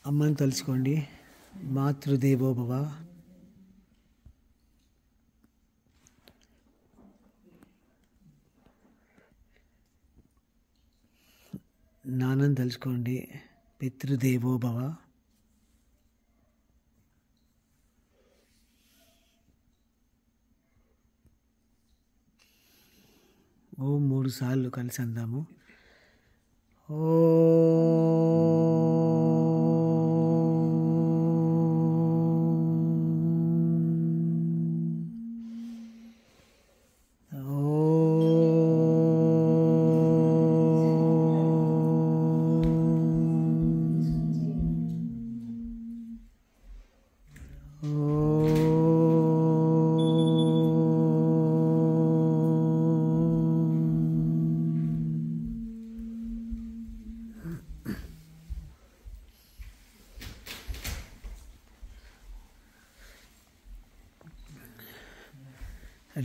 అమ్మని తలుచుకోండి. మాతృదేవో భవ. నాన్నని తలుచుకోండి. పితృదేవో భవ. ఓం 3 సార్లు కలిసి అందాము.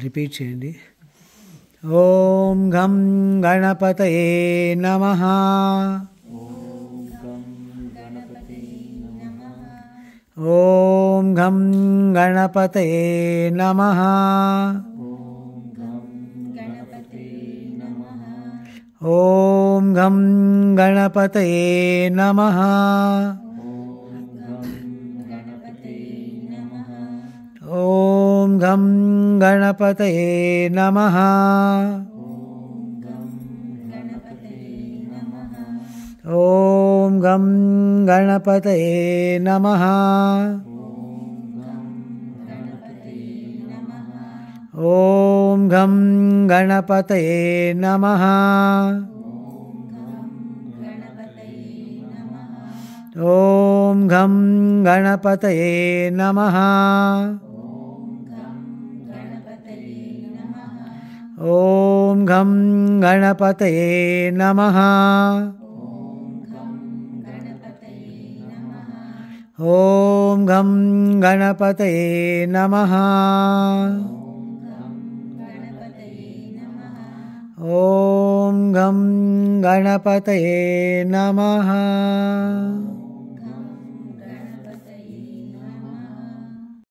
రిపీట్ చేయండి. ఓం గం గణపతయే నమః. ఓం గం గణపతయే నమః. ఓం గం గణపతయే నమః. ఓం గం గణపతయే నమః. ఓం గం గణపతయే నమః. ఓం గం గణపతయే నమః. ఓం గం గణపతయే నమః. ఓం గం గణపతయే నమః. ఓం గం గణపతయే నమః. ఓం గం గణపతయే నమః.